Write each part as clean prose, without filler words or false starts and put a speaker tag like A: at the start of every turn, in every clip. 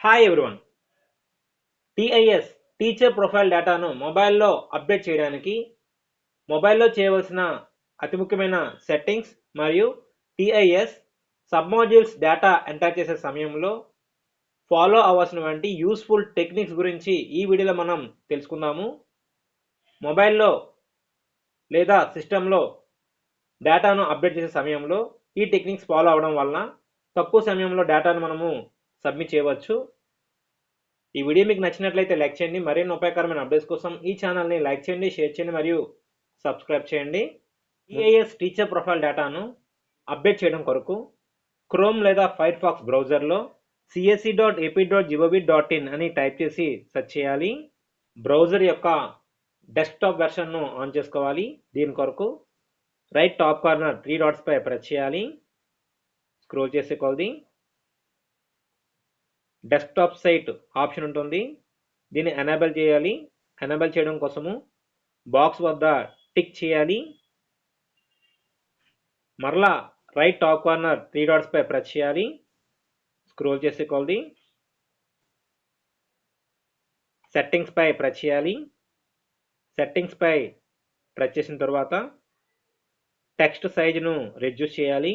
A: Hi everyone. TIS teacher profile డేటాను మొబైల్లో update చేయడానికి మొబైల్లో చేయవలసిన అతి ముఖ్యమైన సెట్టింగ్స్ మరియు టిఐఎస్ సబ్మాడ్యూల్స్ డేటా ఎంటర్ చేసే సమయంలో ఫాలో అవ్వాల్సినటువంటి యూస్ఫుల్ టెక్నిక్స్ గురించి ఈ వీడియోలో మనం తెలుసుకుందాము. మొబైల్లో లేదా సిస్టంలో డేటాను అప్డేట్ చేసే సమయంలో ఈ టెక్నిక్స్ ఫాలో అవ్వడం వలన తక్కువ సమయంలో డేటాను మనము సబ్మిట్ చేయవచ్చు. ఈ వీడియో మీకు నచ్చినట్లయితే లైక్ చేయండి. మరిన్ని ఉపయోగకరమైన అప్డేట్స్ కోసం ఈ ఛానల్ని లైక్ చేయండి, షేర్ చేయండి మరియు సబ్స్క్రైబ్ చేయండి. టిఐఎస్ టీచర్ ప్రొఫైల్ డేటాను అప్డేట్ చేయడం కొరకు క్రోమ్ లేదా ఫైర్ ఫాక్స్ బ్రౌజర్లో csc.ap.gov.in అని టైప్ చేసి సెర్చ్ చేయాలి. బ్రౌజర్ యొక్క డెస్క్టాప్ వెర్షన్ను ఆన్ చేసుకోవాలి. దీని కొరకు రైట్ టాప్ కార్నర్ 3 డాట్స్ పై ప్రెస్ చేయాలి. స్క్రోల్ చేసే కొలది డెస్క్టాప్ సైట్ ఆప్షన్ ఉంటుంది. దీన్ని ఎనేబుల్ చేయాలి. ఎనేబుల్ చేయడం కోసము బాక్స్ వద్ద టిక్ చేయాలి. మరలా రైట్ టాప్ కార్నర్ 3 డాట్స్ పై ప్రెస్ చేయాలి. స్క్రోల్ చేసే కొలది సెట్టింగ్స్ పై ప్రెస్ చేయాలి. సెట్టింగ్స్ పై ప్రెస్ చేసిన తర్వాత టెక్స్ట్ సైజును రెడ్యూస్ చేయాలి.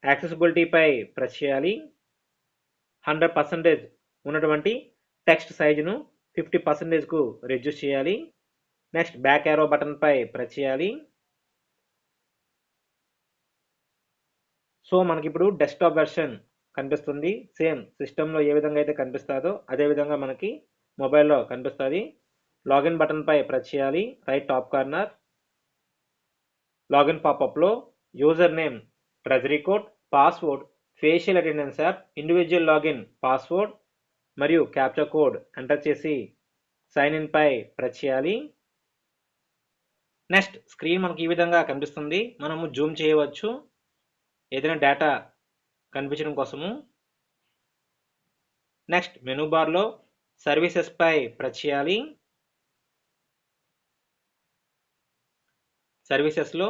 A: యాక్సెసిబిలిటీ పై ప్రెస్ చేయాలి. 100% ఉన్నటువంటి టెక్స్ట్ సైజును 50%కు రెడ్యూస్ చేయాలి. నెక్స్ట్ బ్యాక్ యారో బటన్ పై ప్రెస్ చేయాలి. సో మనకి ఇప్పుడు డెస్క్టాప్ వెర్షన్ కనిపిస్తుంది. సేమ్ సిస్టంలో ఏ విధంగా అయితే కనిపిస్తుందో అదే విధంగా మనకి మొబైల్లో కనిపిస్తుంది. లాగిన్ బటన్ పై ప్రెస్ చేయాలి. రైట్ టాప్ కార్నర్ లాగిన్ పాపప్లో user name, treasury code, password, facial attendance app, individual login password మరియు క్యాప్చా కోడ్ ఎంటర్ చేసి సైన్ ఇన్ పై ప్రెస్ చేయాలి. నెక్స్ట్ స్క్రీన్ మనకి ఈ విధంగా కనిపిస్తుంది. మనము జూమ్ చేయవచ్చు ఏదైనా డేటా కనిపించడం కోసము. నెక్స్ట్ మెనూ బార్లో సర్వీసెస్ పై ప్రెస్ చేయాలి. సర్వీసెస్లో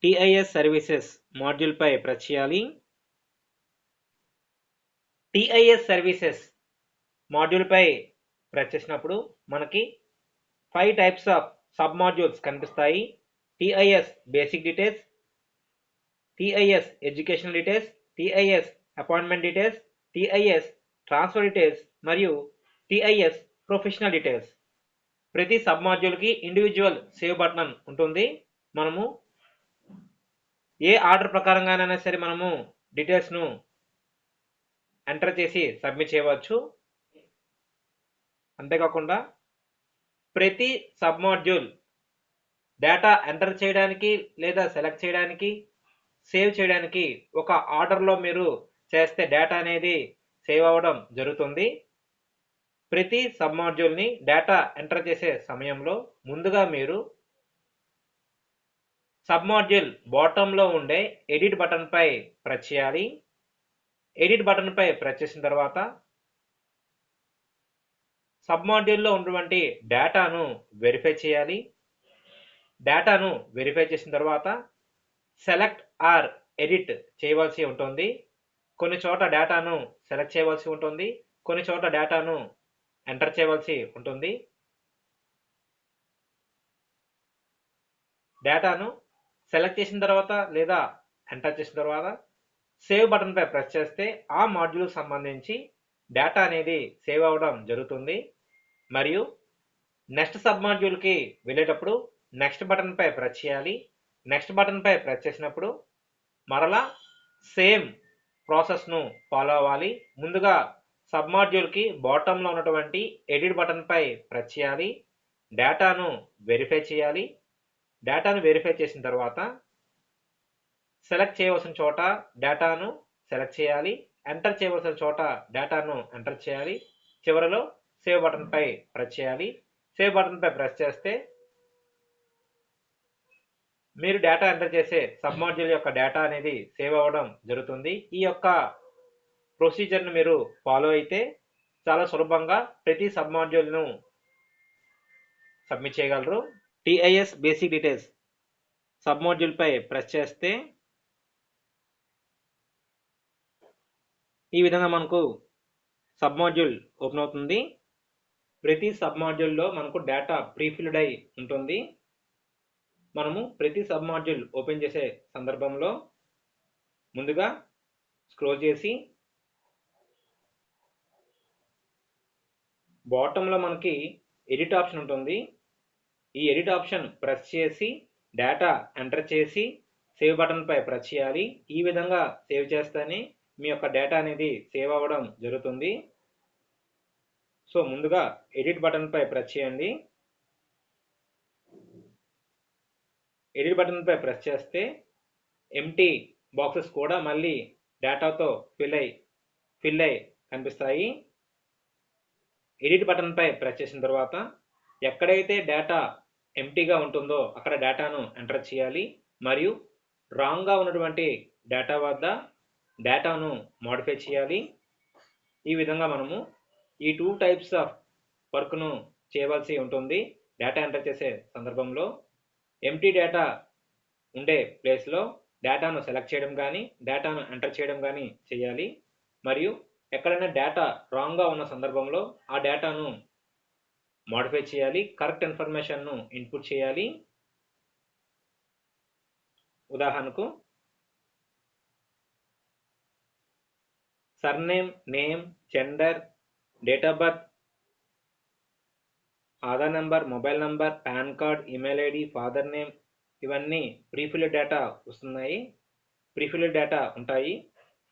A: టిఐఎస్ సర్వీసెస్ మాడ్యూల్ పై ప్రెస్ చేయాలి. టిఐఎస్ సర్వీసెస్ మాడ్యూల్ పై ప్రెస్ చేసినప్పుడు మనకి 5 టైప్స్ ఆఫ్ సబ్ మాడ్యూల్స్ కనిపిస్తాయి. TIS basic details, TIS educational details, TIS appointment details, TIS transfer details మరియు టిఐఎస్ ప్రొఫెషనల్ డీటెయిల్స్. ప్రతి సబ్ మాడ్యూల్కి ఇండివిజువల్ సేవ్ బటన్ ఉంటుంది. మనము ఏ ఆర్డర్ ప్రకారంగానైనా సరే మనము డీటెయిల్స్ను ఎంటర్ చేసి సబ్మిట్ చేయవచ్చు. అంతేకాకుండా ప్రతి సబ్ మాడ్యూల్ డేటా ఎంటర్ చేయడానికి లేదా సెలెక్ట్ చేయడానికి, సేవ్ చేయడానికి ఒక ఆర్డర్లో మీరు చేస్తే డేటా అనేది సేవ్ అవ్వడం జరుగుతుంది. ప్రతి సబ్ మాడ్యూల్ని డేటా ఎంటర్ చేసే సమయంలో ముందుగా మీరు సబ్ మాడ్యూల్ బాటంలో ఉండే ఎడిట్ బటన్ పై ప్రెస్ చేయాలి. ఎడిట్ బటన్ పై ప్రెస్ చేసిన తర్వాత సబ్ మాడ్యూల్లో ఉన్నటువంటి డేటాను వెరిఫై చేయాలి. డేటాను వెరిఫై చేసిన తర్వాత సెలెక్ట్ ఆర్ ఎడిట్ చేయవలసి ఉంటుంది. కొన్ని చోట డేటాను సెలెక్ట్ చేయవలసి ఉంటుంది, కొన్ని చోట డేటాను ఎంటర్ చేయవలసి ఉంటుంది. డేటాను సెలెక్ట్ చేసిన తర్వాత లేదా ఎంటర్ చేసిన తర్వాత సేవ్ బటన్ పై ప్రెస్ చేస్తే ఆ మాడ్యూల్కి సంబంధించి డేటా అనేది సేవ్ అవ్వడం జరుగుతుంది. మరియు నెక్స్ట్ సబ్ మాడ్యూల్కి వెళ్ళేటప్పుడు నెక్స్ట్ బటన్ పై ప్రెస్ చేయాలి. నెక్స్ట్ బటన్ పై ప్రెస్ చేసినప్పుడు మరలా సేమ్ ప్రాసెస్ను ఫాలో అవ్వాలి. ముందుగా సబ్ మాడ్యూల్కి బాటంలో ఉన్నటువంటి ఎడిట్ బటన్ పై ప్రెస్ చేయాలి. డేటాను వెరిఫై చేయాలి. డేటాను వెరిఫై చేసిన తర్వాత సెలెక్ట్ చేయవలసిన చోట డేటాను సెలెక్ట్ చేయాలి. ఎంటర్ చేయవలసిన చోట డేటాను ఎంటర్ చేయాలి. చివరిలో సేవ్ బటన్ పై ప్రెస్ చేయాలి. సేవ్ బటన్ పై ప్రెస్ చేస్తే మీరు డేటా ఎంటర్ చేసే సబ్ మాడ్యూల్ యొక్క డేటా అనేది సేవ్ అవ్వడం జరుగుతుంది. ఈ యొక్క ప్రొసీజర్ను మీరు ఫాలో అయితే చాలా సులభంగా ప్రతి సబ్ మాడ్యూల్ను సబ్మిట్ చేయగలరు. TIS basic details sub module పై ప్రెస్ చేస్తే ఈ విధంగా మనకు సబ్ మాడ్యూల్ ఓపెన్ అవుతుంది. ప్రతి సబ్ మాడ్యూల్లో మనకు డేటా ప్రీఫిల్డ్ అయి ఉంటుంది. మనము ప్రతి సబ్ మాడ్యూల్ ఓపెన్ చేసే సందర్భంలో ముందుగా స్క్రోల్ చేసి బాటంలో మనకి ఎడిట్ ఆప్షన్ ఉంటుంది. ఈ ఎడిట్ ఆప్షన్ ప్రెస్ చేసి డేటా ఎంటర్ చేసి సేవ్ బటన్పై ప్రెస్ చేయాలి. ఈ విధంగా సేవ్ చేస్తేనే మీ యొక్క డేటా అనేది సేవ్ అవ్వడం జరుగుతుంది. సో ముందుగా ఎడిట్ బటన్పై ప్రెస్ చేయండి. ఎడిట్ బటన్పై ప్రెస్ చేస్తే ఎంటీ బాక్సెస్ కూడా మళ్ళీ డేటాతో ఫిల్ అయి కనిపిస్తాయి. ఎడిట్ బటన్పై ప్రెస్ చేసిన తర్వాత ఎక్కడైతే డేటా ఎంటీగా ఉంటుందో అక్కడ డేటాను ఎంటర్ చేయాలి మరియు రాంగ్గా ఉన్నటువంటి డేటా వద్ద డేటాను మోడిఫై చేయాలి. ఈ విధంగా మనము ఈ 2 టైప్స్ ఆఫ్ వర్క్ను చేయవలసి ఉంటుంది. డేటా ఎంటర్ చేసే సందర్భంలో ఎంటీ డేటా ఉండే ప్లేస్లో డేటాను సెలెక్ట్ చేయడం కానీ డేటాను ఎంటర్ చేయడం కానీ చేయాలి. మరియు ఎక్కడైనా డేటా రాంగ్గా ఉన్న సందర్భంలో ఆ డేటాను మోడిఫై చేయాలి. కరెక్ట్ ఇన్ఫర్మేషన్ను ఇన్పుట్ చేయాలి. ఉదాహరణకు surname, name, gender, date of birth, Aadhaar number, mobile number, pan card, email ID, father name ఇవన్నీ ప్రీఫిల్డ్ డేటా వస్తున్నాయి. ప్రీఫిల్డ్ డేటా ఉంటాయి.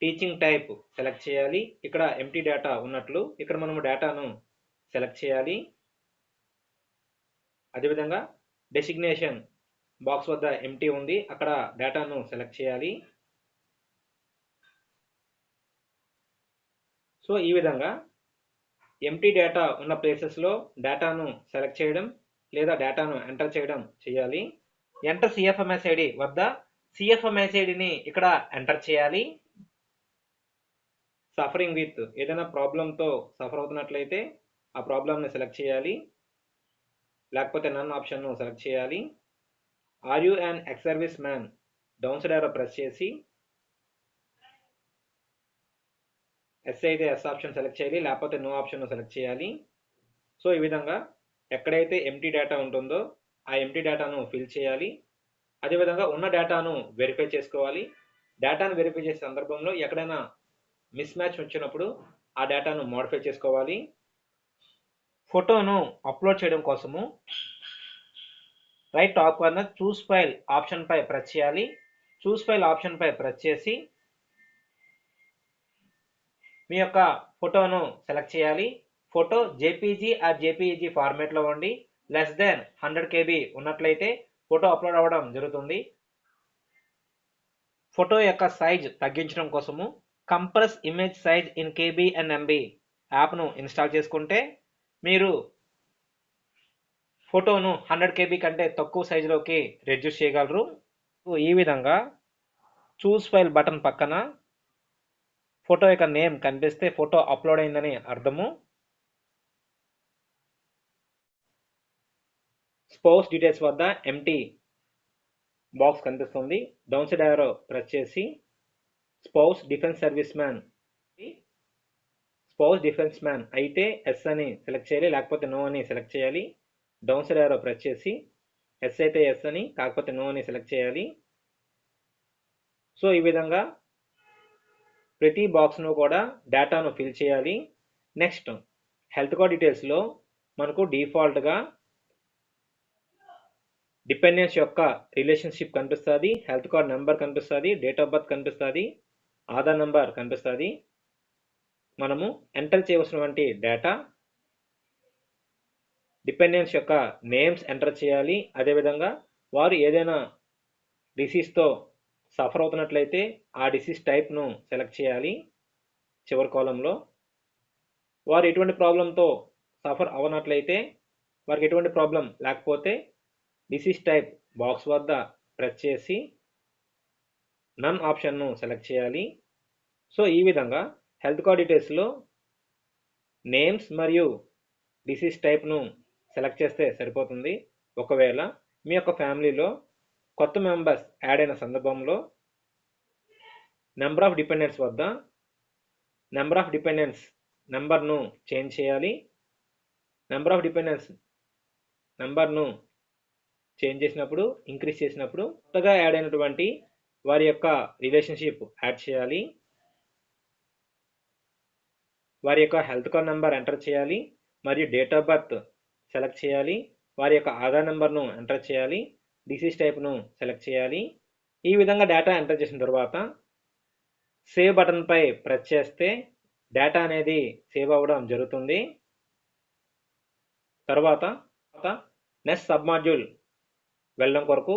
A: టీచింగ్ టైప్ సెలెక్ట్ చేయాలి. ఇక్కడ ఎంటీ డేటా ఉన్నట్లు ఇక్కడ మనము డేటాను సెలెక్ట్ చేయాలి. అదేవిధంగా డెసిగ్నేషన్ బాక్స్ వద్ద ఎంటీ ఉంది, అక్కడ డేటాను సెలెక్ట్ చేయాలి. సో ఈ విధంగా ఎంటీ డేటా ఉన్న ప్లేసెస్లో డేటాను సెలెక్ట్ చేయడం లేదా డేటాను ఎంటర్ చేయడం చేయాలి. ఎంటర్ సిఎఫ్ఎంఎస్ ఐడి వద్ద సిఎఫ్ఎంఎస్ ఐడిని ఇక్కడ ఎంటర్ చేయాలి. సఫరింగ్ విత్ ఏదైనా ప్రాబ్లంతో సఫర్ అవుతున్నట్లయితే ఆ ప్రాబ్లమ్ని సెలెక్ట్ చేయాలి, లేకపోతే నన్ ఆప్షన్ను సెలెక్ట్ చేయాలి. Are you an ex serviceman down side arrow press చేసి ఎస్ అయితే ఎస్ ఆప్షన్ సెలెక్ట్ చేయాలి, లేకపోతే నో ఆప్షన్ను సెలెక్ట్ చేయాలి. సో ఈ విధంగా ఎక్కడైతే ఎంటీ డేటా ఉంటుందో ఆ ఎంటీ డేటాను ఫిల్ చేయాలి. అదేవిధంగా ఉన్న డేటాను వెరిఫై చేసుకోవాలి. డేటాను వెరిఫై చేసే సందర్భంలో ఎక్కడైనా మిస్ మ్యాచ్ వచ్చినప్పుడు ఆ డేటాను మోడిఫై చేసుకోవాలి. ఫోటోను అప్లోడ్ చేయడం కోసము right top corner choose file ఆప్షన్పై ప్రెస్ చేయాలి. చూస్ ఫైల్ ఆప్షన్పై ప్రెస్ చేసి మీ యొక్క ఫోటోను సెలెక్ట్ చేయాలి. ఫోటో జేపీజీ ఆర్ జేపీఈజీ ఫార్మేట్లో ఉండి లెస్ దెన్ 100 KB ఉన్నట్లయితే ఫోటో అప్లోడ్ అవ్వడం జరుగుతుంది. ఫోటో యొక్క సైజ్ తగ్గించడం కోసము compress image size in KB and MB యాప్ను ఇన్స్టాల్ చేసుకుంటే మీరు ఫోటోను 100 KB కంటే తక్కువ సైజులోకి రెడ్యూస్ చేయగలరు. ఈ విధంగా చూస్ ఫైల్ బటన్ పక్కన ఫోటో యొక్క నేమ్ కనిపిస్తే ఫోటో అప్లోడ్ అయిందని అర్థము. స్పౌస్ డీటెయిల్స్ వద్ద ఎంటీ బాక్స్ కనిపిస్తుంది. డౌన్ సైడ్ యారో ప్రెస్ చేసి స్పౌస్ డిఫెన్స్ సర్వీస్ మ్యాన్ అయితే ఎస్ అని సెలెక్ట్ చేయాలి, లేకపోతే నో అని సెలెక్ట్ చేయాలి. డౌన్ సైడ్ యారో ప్రెస్ చేసి ఎస్ అయితే ఎస్ అని, కాకపోతే నో అని సెలెక్ట్ చేయాలి. సో ఈ విధంగా ప్రతి బాక్స్ను కూడా డేటాను ఫిల్ చేయాలి. నెక్స్ట్ హెల్త్ కార్డ్ డీటెయిల్స్లో మనకు డిఫాల్ట్గా డిపెండెన్స్ యొక్క రిలేషన్షిప్ కనిపిస్తుంది, హెల్త్ కార్డ్ నెంబర్ కనిపిస్తుంది, డేట్ ఆఫ్ బర్త్ కనిపిస్తుంది, ఆధార్ నెంబర్ కనిపిస్తుంది. మనము ఎంటర్ చేయవలసినటువంటి డేటా డిపెండెన్స్ యొక్క నేమ్స్ ఎంటర్ చేయాలి. అదేవిధంగా వారు ఏదైనా డిసీజ్తో సఫర్ అవుతున్నట్లయితే ఆ డిసీజ్ టైప్ను సెలెక్ట్ చేయాలి. చివరి కాలంలో వారు ఎటువంటి ప్రాబ్లంతో సఫర్ అవనట్లయితే వారికి ఎటువంటి ప్రాబ్లం లేకపోతే డిసీజ్ టైప్ బాక్స్ వద్ద ప్రెస్ చేసి నన్ ఆప్షన్ను సెలెక్ట్ చేయాలి. సో ఈ విధంగా హెల్త్ కార్డ్ డీటెయిల్స్లో నేమ్స్ మరియు డిసీజ్ టైప్ను సెలెక్ట్ చేస్తే సరిపోతుంది. ఒకవేళ మీ యొక్క ఫ్యామిలీలో కొత్త మెంబర్స్ యాడ్ అయిన సందర్భంలో నెంబర్ ఆఫ్ డిపెండెంట్స్ వద్ద నెంబర్ ఆఫ్ డిపెండెంట్స్ నెంబర్ను చేంజ్ చేయాలి. నెంబర్ ఆఫ్ డిపెండెంట్స్ నెంబర్ను చేంజ్ చేసినప్పుడు, ఇంక్రీజ్ చేసినప్పుడు కొత్తగా యాడ్ అయినటువంటి వారి యొక్క రిలేషన్షిప్ యాడ్ చేయాలి. వారి యొక్క హెల్త్ కార్డ్ నెంబర్ ఎంటర్ చేయాలి మరియు డేట్ ఆఫ్ బర్త్ సెలెక్ట్ చేయాలి. వారి యొక్క ఆధార్ నెంబర్ను ఎంటర్ చేయాలి. డిసీజ్ టైప్ను సెలెక్ట్ చేయాలి. ఈ విధంగా డేటా ఎంటర్ చేసిన తర్వాత సేవ్ బటన్పై ప్రెస్ చేస్తే డేటా అనేది సేవ్ అవ్వడం జరుగుతుంది. తర్వాత నెక్స్ట్ సబ్ మాడ్యూల్ వెళ్ళడం కొరకు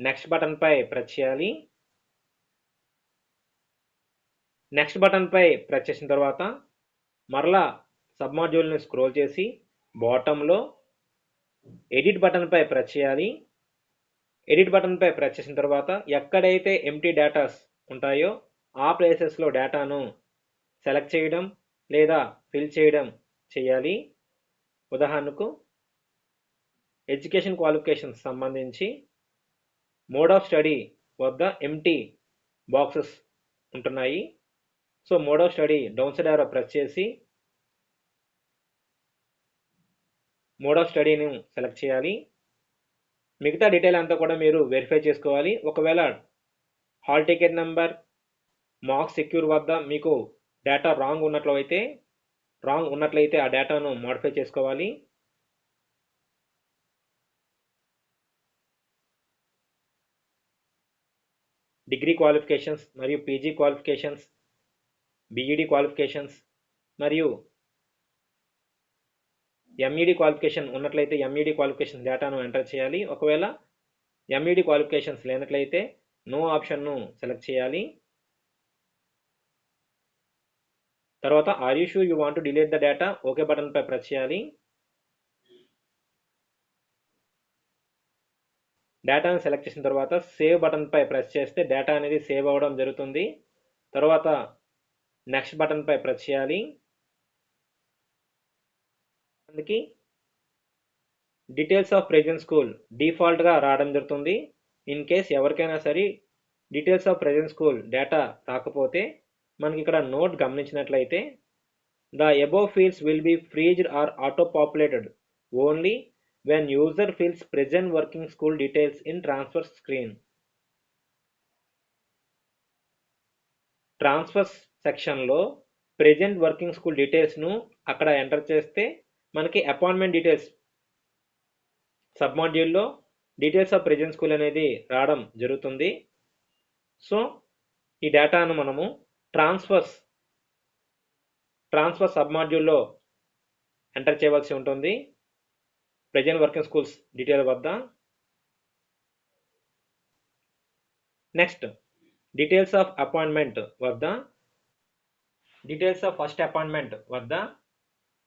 A: నెక్స్ట్ బటన్పై ప్రెస్ చేయాలి. నెక్స్ట్ బటన్పై ప్రెస్ చేసిన తర్వాత మరలా సబ్ మాడ్యూల్ని స్క్రోల్ చేసి బాటంలో ఎడిట్ బటన్పై ప్రెస్ చేయాలి. ఎడిట్ బటన్పై ప్రెస్ చేసిన తర్వాత ఎక్కడైతే ఎంప్టీ డేటాస్ ఉంటాయో ఆ ప్లేసెస్లో డేటాను సెలెక్ట్ చేయడం లేదా ఫిల్ చేయడం చేయాలి. ఉదాహరణకు ఎడ్యుకేషన్ క్వాలిఫికేషన్స్ సంబంధించి మోడ్ ఆఫ్ స్టడీ వద్ద ఎంప్టీ బాక్సెస్ ఉంటున్నాయి. So mode of study down side arrow press చేసి మోడ్ ఆఫ్ స్టడీని సెలెక్ట్ చేయాలి. మిగతా డీటెయిల్ అంతా కూడా మీరు వెరిఫై చేసుకోవాలి. ఒకవేళ hall ticket number, marks secure వద్ద మీకు డేటా రాంగ్ ఉన్నట్లయితే ఆ డేటాను మోడిఫై చేసుకోవాలి. డిగ్రీ క్వాలిఫికేషన్స్ మరియు పీజీ క్వాలిఫికేషన్స్, బీఈడి క్వాలిఫికేషన్స్ మరియు ఎంఈడి క్వాలిఫికేషన్ ఉన్నట్లయితే ఎంఈడి క్వాలిఫికేషన్ డేటాను ఎంటర్ చేయాలి. ఒకవేళ ఎంఈడి క్వాలిఫికేషన్స్ లేనట్లయితే నో ఆప్షన్ను సెలెక్ట్ చేయాలి. తర్వాత are you sure you want to delete the data, okay బటన్పై ప్రెస్ చేయాలి. డేటాను సెలెక్ట్ చేసిన తర్వాత సేవ్ బటన్పై ప్రెస్ చేస్తే డేటా అనేది సేవ్ అవ్వడం జరుగుతుంది. తర్వాత నెక్స్ట్ బటన్పై ప్రెస్ చేయాలి. అందుకే డీటెయిల్స్ ఆఫ్ ప్రెజెంట్ స్కూల్ డిఫాల్ట్గా రావడం జరుగుతుంది. ఇన్ కేస్ ఎవరికైనా సరే details of present school data రాకపోతే మనకి ఇక్కడ నోట్ గమనించినట్లయితే the above fields will be freezed or auto populated only when user fills present working school details in transfer screen. Transfer సెక్షన్లో ప్రెజెంట్ వర్కింగ్ స్కూల్ డీటెయిల్స్ను అక్కడ enter చేస్తే మనకి appointment details sub మాడ్యూల్లో details of present school అనేది రావడం జరుగుతుంది. So ఈ డేటాను మనము ట్రాన్స్ఫర్ సబ్ మాడ్యూల్లో ఎంటర్ చేయవలసి ఉంటుంది ప్రెజెంట్ వర్కింగ్ స్కూల్స్ డీటెయిల్ వద్ద. నెక్స్ట్ డీటెయిల్స్ ఆఫ్ అపాయింట్మెంట్ వద్ద డీటెయిల్స్ ఆఫ్ ఫస్ట్ అపాయింట్మెంట్ వద్ద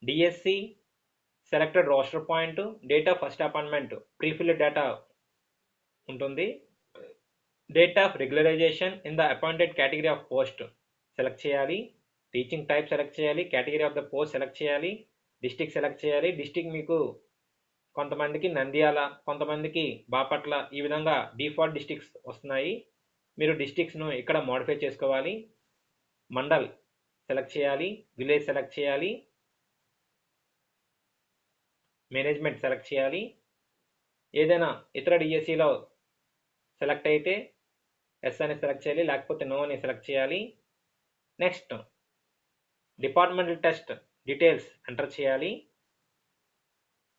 A: DSC selected roster point, date of first appointment prefilled data ఉంటుంది. Date of regularisation in the appointed category of post select చేయాలి. Teaching type select చేయాలి. Category of the post select చేయాలి. District select చేయాలి. District మీకు కొంతమందికి నంద్యాల, కొంతమందికి బాపట్ల, ఈ విధంగా డిఫాల్ట్ డిస్టిక్స్ వస్తున్నాయి. మీరు డిస్టిక్స్ను ఇక్కడ మోడిఫై చేసుకోవాలి. మండల్ సెలెక్ట్ చేయాలి. విలేజ్ సెలెక్ట్ చేయాలి. మేనేజ్మెంట్ సెలెక్ట్ చేయాలి. ఏదైనా ఇతర డిఎస్సిలో సెలెక్ట్ అయితే ఎస్ అని సెలెక్ట్ చేయాలి, లేకపోతే నో అని సెలెక్ట్ చేయాలి. Next departmental test details enter చేయాలి.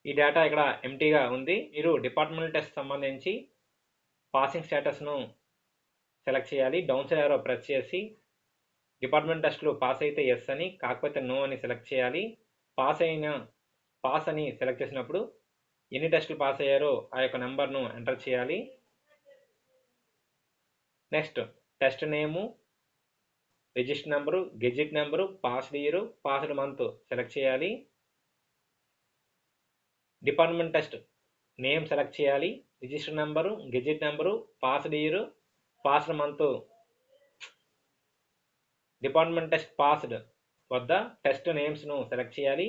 A: ఈ డేటా ఇక్కడ ఎంటీగా ఉంది. మీరు డిపార్ట్మెంటల్ టెస్ట్ సంబంధించి పాసింగ్ స్టేటస్ను సెలెక్ట్ చేయాలి. డౌన్ సైడ్ యారో ప్రెస్ చేసి డిపార్ట్మెంట్ టెస్ట్లు పాస్ అయితే ఎస్ అని, కాకపోతే నో అని సెలెక్ట్ చేయాలి. పాస్ అని సెలెక్ట్ చేసినప్పుడు ఎన్ని టెస్టులు పాస్ అయ్యారో ఆ యొక్క నెంబర్ను ఎంటర్ చేయాలి. Next test name, register number, gazette number, passed year, passed month select చేయాలి. డిపార్ట్మెంట్ టెస్ట్ నేమ్ సెలెక్ట్ చేయాలి. Register number, gazette number, passed year, passed month. Department test passed వద్ద టెస్ట్ నేమ్స్ను సెలెక్ట్ చేయాలి.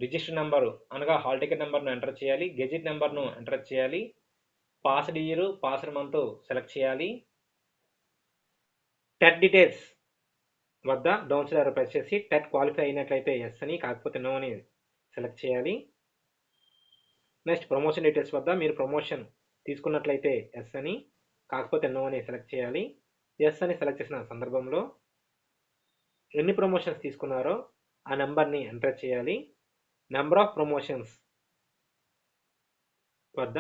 A: రిజిస్టర్ నెంబరు అనగా hall ticket నెంబర్ను enter చేయాలి. Gazette నెంబర్ను enter చేయాలి. Passed year, passed month select చేయాలి. టెట్ డీటెయిల్స్ వద్ద డౌన్ సైడ్ యారో ప్రెస్ చేసి టెట్ క్వాలిఫై అయినట్లయితే ఎస్ అని, కాకపోతే నో అని సెలెక్ట్ చేయాలి. నెక్స్ట్ ప్రమోషన్ డీటెయిల్స్ వద్ద మీరు ప్రమోషన్ తీసుకున్నట్లయితే ఎస్ అని, కాకపోతే నో అని సెలెక్ట్ చేయాలి. ఎస్ అని సెలెక్ట్ చేసిన సందర్భంలో ఎన్ని ప్రమోషన్స్ తీసుకున్నారో ఆ నెంబర్ని ఎంటర్ చేయాలి. నెంబర్ ఆఫ్ ప్రమోషన్స్ వద్ద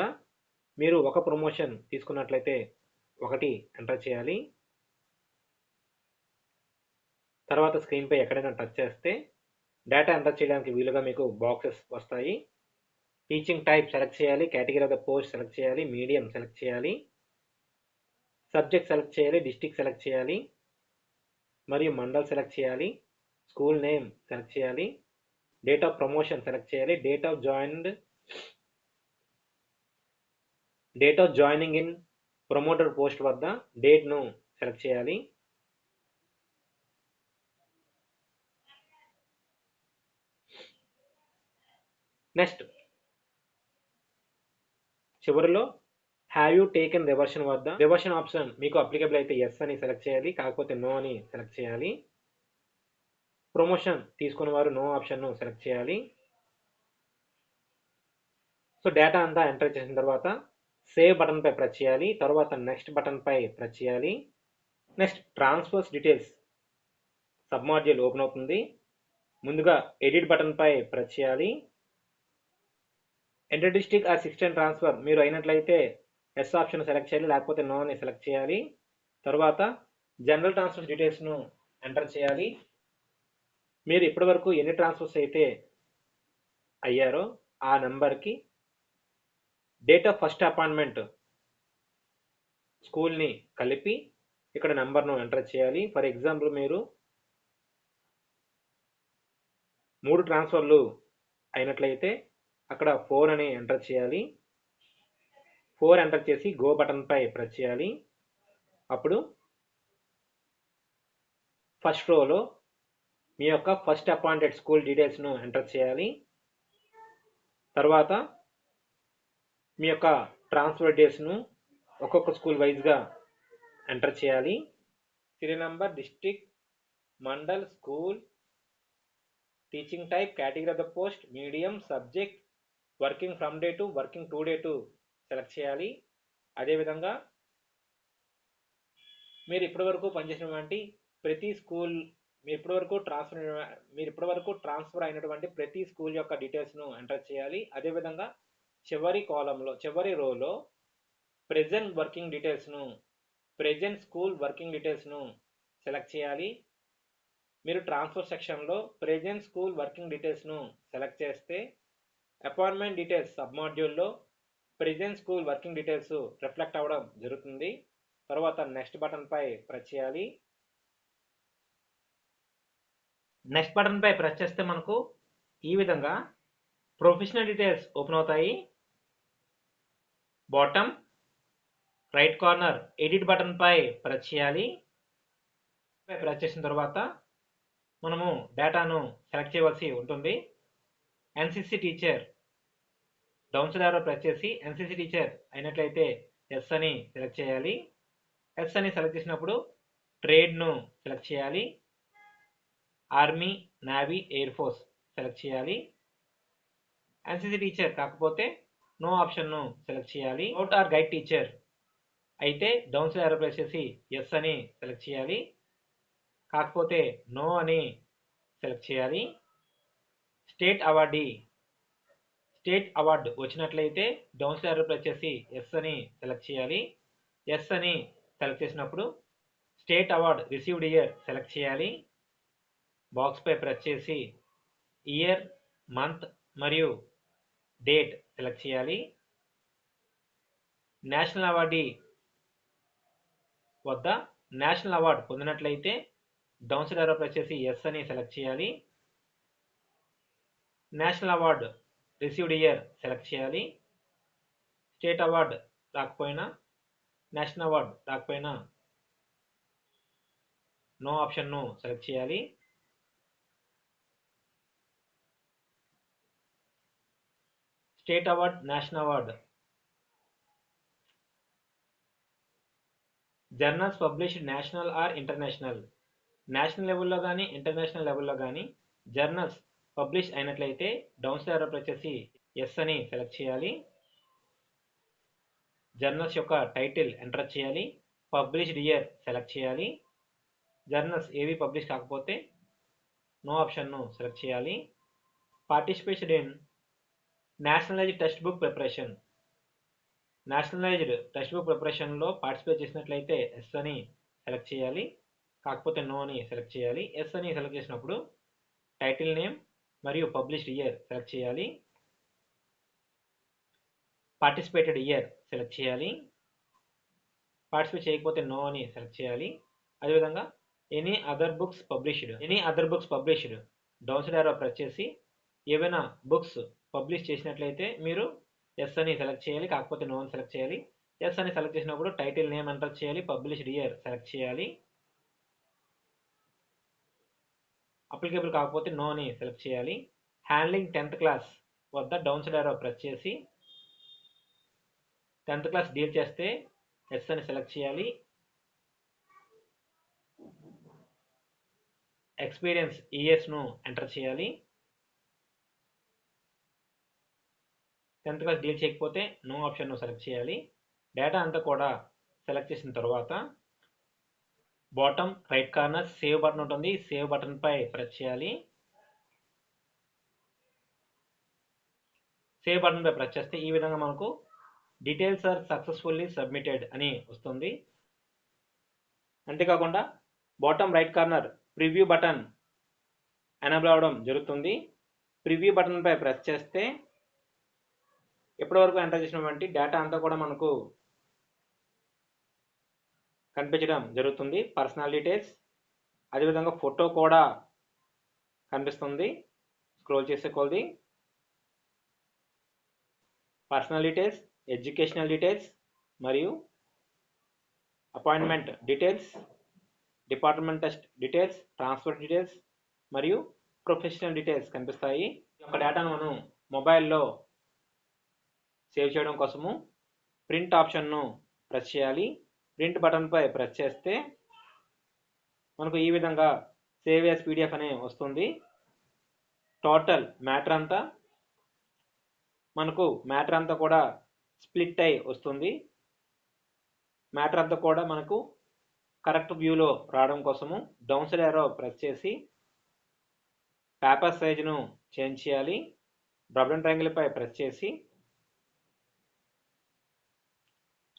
A: మీరు ఒక ప్రమోషన్ తీసుకున్నట్లయితే 1 ఎంటర్ చేయాలి. తర్వాత స్క్రీన్పై ఎక్కడైనా టచ్ చేస్తే డేటా ఎంటర్ చేయడానికి వీలుగా మీకు బాక్సెస్ వస్తాయి. టీచింగ్ టైప్ సెలెక్ట్ చేయాలి, category of the post select చేయాలి, మీడియం సెలెక్ట్ చేయాలి, సబ్జెక్ట్ సెలెక్ట్ చేయాలి, డిస్ట్రిక్ట్ సెలెక్ట్ చేయాలి, మరియు మండల్ సెలెక్ట్ చేయాలి, స్కూల్ నేమ్ సెలెక్ట్ చేయాలి, డేట్ ఆఫ్ ప్రమోషన్ సెలెక్ట్ చేయాలి, date of joining in promoter post వద్ద డేట్ను సెలెక్ట్ చేయాలి. నెక్స్ట్ చివరిలో హ్యావ్ యూ టేకెన్ రివర్షన్ వద్ద రివర్షన్ ఆప్షన్ మీకు అప్లికబుల్ అయితే ఎస్ అని సెలెక్ట్ చేయాలి, కాకపోతే నో అని సెలెక్ట్ చేయాలి. ప్రమోషన్ తీసుకున్న వారు నో ఆప్షన్ను సెలెక్ట్ చేయాలి. సో డేటా అంతా ఎంటర్ చేసిన తర్వాత సేవ్ బటన్పై ప్రెస్ చేయాలి, తర్వాత నెక్స్ట్ బటన్పై ప్రెస్ చేయాలి. Next transfers details sub module open అవుతుంది. ముందుగా ఎడిట్ బటన్పై ప్రెస్ చేయాలి. Enter district or system transfer మీరు అయినట్లయితే ఎస్ ఆప్షన్ సెలెక్ట్ చేయాలి, లేకపోతే నో అని సెలెక్ట్ చేయాలి. తర్వాత జనరల్ ట్రాన్స్ఫర్ డీటెయిల్స్ను ఎంటర్ చేయాలి. మీరు ఇప్పటి వరకు ఎన్ని ట్రాన్స్ఫర్స్ అయితే అయ్యారో ఆ నెంబర్కి డేట్ ఆఫ్ ఫస్ట్ అపాయింట్మెంట్ స్కూల్ని కలిపి ఇక్కడ నెంబర్ను ఎంటర్ చేయాలి. ఫర్ ఎగ్జాంపుల్ మీరు 3 ట్రాన్స్ఫర్లు అయినట్లయితే అక్కడ 4 అని ఎంటర్ చేయాలి. 4 ఎంటర్ చేసి గో బటన్పై ప్రెస్ చేయాలి. అప్పుడు ఫస్ట్ రోలో మీ యొక్క ఫస్ట్ అపాయింటెడ్ స్కూల్ డీటెయిల్స్ను ఎంటర్ చేయాలి. తర్వాత మీ యొక్క ట్రాన్స్ఫర్ డేట్స్ను ఒక్కొక్క స్కూల్ వైజ్గా ఎంటర్ చేయాలి. Serial number, district, mandal, school, teaching type, category of the post, medium, subject, working from day to, working to day to select చేయాలి. అదేవిధంగా మీరు ఇప్పటివరకు పనిచేసినటువంటి ప్రతి స్కూల్ మీరు ఇప్పటివరకు ట్రాన్స్ఫర్ అయినటువంటి ప్రతి స్కూల్ యొక్క డీటెయిల్స్ను ఎంటర్ చేయాలి. అదేవిధంగా చివరి రోలో ప్రెజెంట్ స్కూల్ వర్కింగ్ డీటెయిల్స్ను సెలెక్ట్ చేయాలి. మీరు ట్రాన్స్ఫర్ సెక్షన్లో ప్రెజెంట్ స్కూల్ వర్కింగ్ డీటెయిల్స్ను సెలెక్ట్ చేస్తే అపాయింట్మెంట్ డీటెయిల్స్ సబ్ మాడ్యూల్లో present school working details reflect అవ్వడం జరుగుతుంది. తర్వాత నెక్స్ట్ బటన్పై ప్రెస్ చేయాలి. నెక్స్ట్ బటన్పై ప్రెస్ చేస్తే మనకు ఈ విధంగా ప్రొఫెషనల్ డీటెయిల్స్ ఓపెన్ అవుతాయి. బాటమ్ రైట్ కార్నర్ ఎడిట్ బటన్పై ప్రెస్ చేయాలి. ప్రెస్ చేసిన తర్వాత మనము డేటాను సెలెక్ట్ చేయవలసి ఉంటుంది. NCC teacher down side arrow press చేసి ఎన్సిసి టీచర్ అయినట్లయితే ఎస్ అని సెలెక్ట్ చేయాలి. ఎస్ అని సెలెక్ట్ చేసినప్పుడు ట్రేడ్ను సెలెక్ట్ చేయాలి. Army, navy, air force select చేయాలి. ఎన్సిసి టీచర్ కాకపోతే నో ఆప్షన్ను సెలెక్ట్ చేయాలి. స్కౌట్ ఆర్ గైడ్ టీచర్ అయితే డౌన్ సైడ్ యారో ప్రెస్ చేసి ఎస్ అని సెలెక్ట్ చేయాలి, కాకపోతే నో అని సెలెక్ట్ చేయాలి. స్టేట్ అవార్డు వచ్చినట్లయితే డౌన్ సైడ్ యారో ప్రెస్ చేసి ఎస్ అని సెలెక్ట్ చేయాలి. ఎస్ అని సెలెక్ట్ చేసినప్పుడు state award received year select చేయాలి. బాక్స్పై ప్రెస్ చేసి ఇయర్, మంత్ మరియు డేట్ సెలెక్ట్ చేయాలి. నేషనల్ అవార్డీ వద్ద నేషనల్ అవార్డు పొందినట్లయితే డౌన్ సైడ్ యారో ప్రెస్ చేసి ఎస్ అని సెలెక్ట్ చేయాలి. National award received year select చేయాలి. స్టేట్ అవార్డు రాకపోయినా, నేషనల్ అవార్డు రాకపోయినా నో ఆప్షన్ను సెలెక్ట్ చేయాలి. State award, national award, journals published national or international. National లెవెల్లో కానీ ఇంటర్నేషనల్ లెవెల్లో కానీ జర్నల్స్ పబ్లిష్ అయినట్లయితే డౌన్ సైడ్ ప్రెస్ చేసి ఎస్ అని సెలెక్ట్ చేయాలి. జర్నల్స్ యొక్క టైటిల్ ఎంటర్ చేయాలి. పబ్లిష్డ్ ఇయర్ సెలెక్ట్ చేయాలి. జర్నల్స్ ఏవి పబ్లిష్ కాకపోతే నో ఆప్షన్ను సెలెక్ట్ చేయాలి. Participation in nationalised text book preparation. Nationalised text book ప్రిపరేషన్లో పార్టిసిపేట్ చేసినట్లయితే ఎస్ అని సెలెక్ట్ చేయాలి. కాకపోతే నో అని సెలెక్ట్ చేయాలి. ఎస్ అని సెలెక్ట్ చేసినప్పుడు టైటిల్ నేమ్ మరియు పబ్లిష్డ్ ఇయర్ సెలెక్ట్ చేయాలి. పార్టిసిపేటెడ్ ఇయర్ సెలెక్ట్ చేయాలి. పార్టిసిపేట్ చేయకపోతే నో అని సెలెక్ట్ చేయాలి. అదేవిధంగా any other books published down side arrow press చేసి ఏవైనా బుక్స్ పబ్లిష్ చేసినట్లయితే మీరు ఎస్ అని సెలెక్ట్ చేయాలి. కాకపోతే నో అని సెలెక్ట్ చేయాలి. ఎస్ అని సెలెక్ట్ చేసినప్పుడు టైటిల్ నేమ్ ఎంటర్ చేయాలి. పబ్లిష్డ్ ఇయర్ సెలెక్ట్ చేయాలి. అప్లికేబుల్ కాకపోతే నో అని సెలెక్ట్ చేయాలి. హ్యాండ్లింగ్ 10th క్లాస్ వద్ద డౌన్ సైడ్ యారో ప్రెస్ చేసి 10th క్లాస్ డీల్ చేస్తే ఎస్ అని సెలెక్ట్ చేయాలి. ఎక్స్పీరియన్స్ ఇయర్స్ను ఎంటర్ చేయాలి. 10th క్లాస్ డీల్ చేయకపోతే నో ఆప్షన్ను సెలెక్ట్ చేయాలి. డేటా అంతా కూడా సెలెక్ట్ చేసిన తర్వాత bottom right corner save button ఉంటుంది. సేవ్ బటన్ పై ప్రెస్ చేయాలి. సేవ్ బటన్ పై ప్రెస్ చేస్తే ఈ విధంగా మనకు డీటెయిల్స్ ఆర్ సక్సెస్ఫుల్లీ సబ్మిటెడ్ అని వస్తుంది. అంతేకాకుండా bottom right corner preview button enable అవ్వడం జరుగుతుంది. ప్రివ్యూ బటన్ పై ప్రెస్ చేస్తే ఇప్పటివరకు ఎంటర్ చేసినటువంటి డేటా అంతా కూడా మనకు కనిపించడం జరుగుతుంది. పర్సనల్ డీటెయిల్స్, అదేవిధంగా ఫోటో కూడా కనిపిస్తుంది. స్క్రోల్ చేసే కొలది పర్సనల్ డీటెయిల్స్, ఎడ్యుకేషనల్ డీటెయిల్స్ మరియు appointment details, department test details, transfer details మరియు ప్రొఫెషనల్ డీటెయిల్స్ కనిపిస్తాయి. ఈ యొక్క డేటాను మనం మొబైల్లో సేవ్ చేయడం కోసము ప్రింట్ ఆప్షన్ను ప్రెస్ చేయాలి. ప్రింట్ బటన్ పై ప్రెస్ చేస్తే మనకు ఈ విధంగా సేవ్ యాజ్ పీడిఎఫ్ అనే వస్తుంది. టోటల్ మ్యాటర్ అంతా కూడా స్ప్లిట్ అయి వస్తుంది. మ్యాటర్ అంతా కూడా మనకు కరెక్ట్ వ్యూలో రావడం కోసము డౌన్ సైడ్ యారో ప్రెస్ చేసి పేపర్ సైజును చేంజ్ చేయాలి. డ్రాప్ డౌన్ ట్రయాంగిల్ పై ప్రెస్ చేసి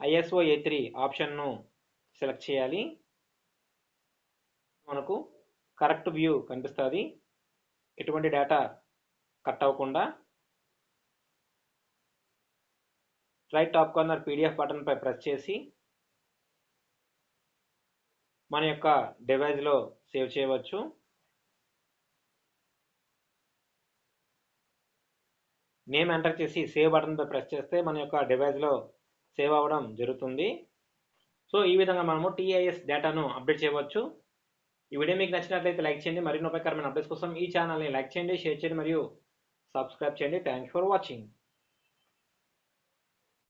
A: ISO A3 ఆప్షన్ను సెలెక్ట్ చేయాలి. మనకు కరెక్ట్ వ్యూ కనిపిస్తుంది. ఎటువంటి డేటా కట్ అవ్వకుండా right top corner PDF button పై ప్రెస్ చేసి మన యొక్క డివైస్లో సేవ్ చేయవచ్చు. నేమ్ ఎంటర్ చేసి సేవ్ బటన్ పై ప్రెస్ చేస్తే మన యొక్క డివైస్లో సేవ్ అవ్వడం జరుగుతుంది. సో ఈ విధంగా మనము TIS డేటాను అప్డేట్ చేయవచ్చు. ఈ వీడియో మీకు నచ్చినట్లయితే లైక్ చేయండి. మరిన్ని ఉపయోగకరమైన అప్డేట్స్ కోసం ఈ ఛానల్ని లైక్ చేయండి, షేర్ చేయండి మరియు సబ్స్క్రైబ్ చేయండి. Thanks for watching.